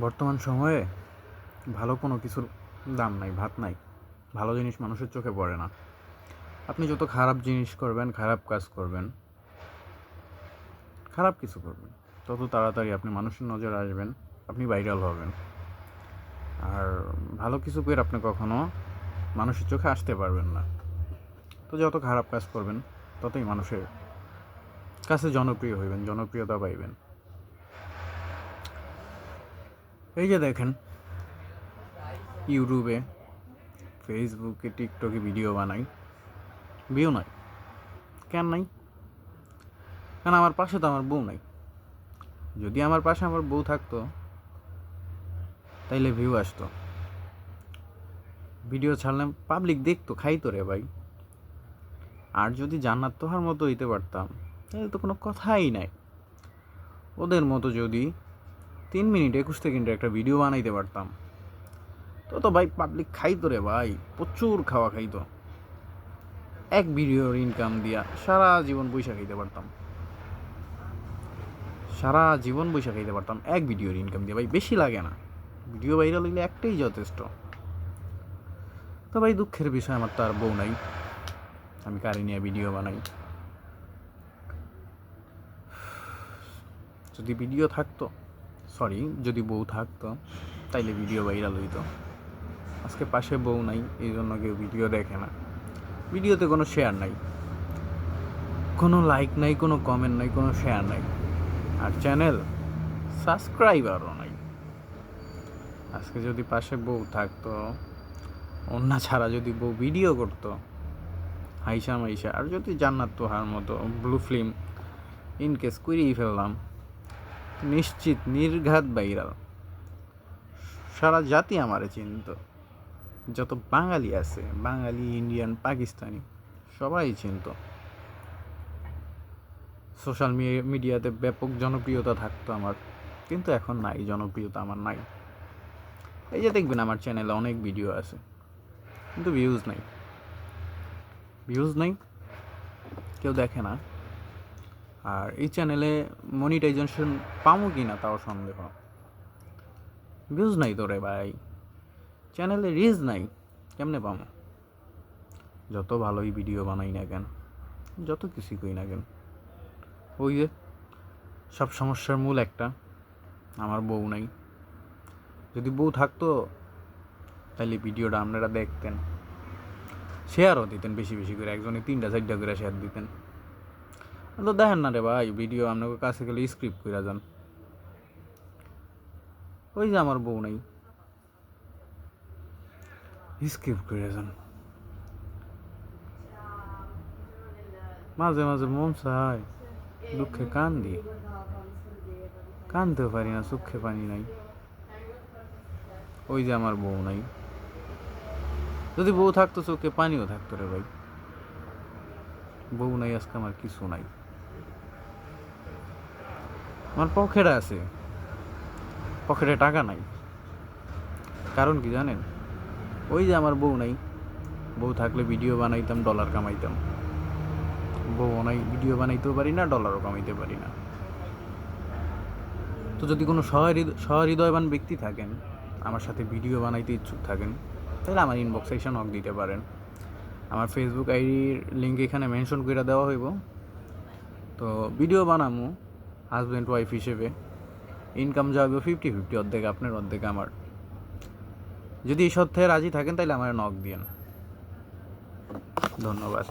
বর্তমান সময়ে ভালো কোনো কিছুর দাম নাই, ভাত নাই। ভালো জিনিস মানুষের চোখে পড়ে না। আপনি যত খারাপ জিনিস করবেন, খারাপ কাজ করবেন, খারাপ কিছু করবেন, তত তাড়াতাড়ি আপনি মানুষের নজরে আসবেন, আপনি ভাইরাল হবেন। আর ভালো কিছু করে আপনি কখনো মানুষের চোখে আসতে পারবেন না। তো যত খারাপ কাজ করবেন, ততই মানুষের কাছে জনপ্রিয় হইবেন, জনপ্রিয়তা পাইবেন। এই যে দেখেন, ইউটিউবে, ফেসবুকে, টিকটকে ভিডিও বানাই, ভিউ নাই। কেন নাই? কারণ আমার পাশে তো আমার বউ নাই। যদি আমার পাশে আমার বউ থাকতো, তাইলে ভিউ আসতো, ভিডিও ছাড়লাম, পাবলিক দেখতো, খাইতো রে ভাই। আর যদি জান্নাত তোহার মতো হইতে পারতাম, তাহলে তো কোনো কথাই নাই। ওদের মতো যদি 3 মিনিট 21 সেকেন্ডের একটা ভিডিও বানাইতে পারতাম, তো ভাই পাবলিক খাইতো রে ভাই, প্রচুর খাওয়া খাইতো। এক ভিডিওর ইনকাম দিয়া সারা জীবন পয়সা খাইতে পারতাম, সারা জীবন পয়সা খাইতে পারতাম এক ভিডিওর ইনকাম দিয়ে। ভাই বেশি লাগে না, ভিডিও ভাইরাল হইলে একটাই যথেষ্ট। তো ভাই দুঃখের বিষয়, আমার তো আর বউ নাই, আমি কারি নিয়ে ভিডিও বানাই। যদি ভিডিও থাকতো, সরি, যদি বউ থাকতো, তাইলে ভিডিও ভাইরাল হইতো। আজকে পাশে বউ নাই, এই জন্য কেউ ভিডিও দেখে না। ভিডিওতে কোনো শেয়ার নাই, কোনো লাইক নাই, কোনো কমেন্ট নাই, কোনো শেয়ার নাই। আর চ্যানেল সাবস্ক্রাইবারও নাই। আজকে যদি পাশে বউ থাকতো, অন্য ছাড়া যদি বউ ভিডিও করতো হাইসা মাইসা, আর যদি জান্নাত তোহার মতো ব্লু ফিল্ম ইনকেস করেই ফেললাম, নিশ্চিত নির্ঘাত ভাইরাল, সারা জাতি আমারে চিনত। যত বাঙালি আছে, বাঙালি, ইন্ডিয়ান, পাকিস্তানি, সবাই চিনত। সোশ্যাল মিডিয়াতে ব্যাপক জনপ্রিয়তা থাকতো আমার, কিন্তু এখন নাই, জনপ্রিয়তা আমার নাই। এই যে দেখবেন আমার চ্যানেলে অনেক ভিডিও আছে, কিন্তু ভিউজ নাই, ভিউজ নাই, কেউ দেখে না। আর এই চ্যানেলে মনিটাইজেশন পামো কি না তাও সন্দেহ। ভিউজ নাই তো রে ভাই, চ্যানেলে রিচ নাই, কেমনে পামো? যত ভালোই ভিডিও বানাই না কেন, যত কিছুই করি না কেন, ওই যে সব সমস্যার মূল একটা, আমার বউ নাই। যদি বউ থাকতো, তাহলে ভিডিওটা আপনারা দেখতেন, শেয়ারও দিতেন বেশি বেশি করে, একজনে 3টা 4টা করে শেয়ার দিতেন। তো দেখেন না রে ভাই, ভিডিও আপনাদের কাছে গেলে স্ক্রিপ্ট করে যান। ওই যে আমার বউ নাই, স্ক্রিপ্ট করে যান। মাঝে মাঝে মন চায় দুঃখে কান্দি, কানতেও পারি না, চোখে পানি নাই। ওই যে আমার বউ নাই। যদি বউ থাকতো, চোখে পানিও থাকতো রে ভাই। বউ নাই, আজকে আমার কিছু নাই। আমার পকেটে আছে, পকেটে টাকা নাই। কারণ কি জানেন? ওই যে আমার বউ নাই। বউ থাকলে ভিডিও বানাইতাম, ডলার কামাইতাম। বউ নাই, ভিডিও বানাইতেও পারি না, ডলারও কামাইতে পারি না। তো যদি কোনো সহৃদয়বান ব্যক্তি থাকেন, আমার সাথে ভিডিও বানাইতে ইচ্ছুক থাকেন, তাহলে আমার ইনবক্সে এসে নক দিতে পারেন। আমার ফেসবুক আইডির লিঙ্ক এখানে মেনশন করে দেওয়া হইব। তো ভিডিও বানামু হাজব্যান্ড ওয়াইফ হিসেবে, ইনকাম যাবে 50-50, অর্ধেক আপনার, অর্ধেক আমার। যদি এই সপ্তাহে রাজি থাকেন, তাহলে আমার নক দিয়েন। ধন্যবাদ।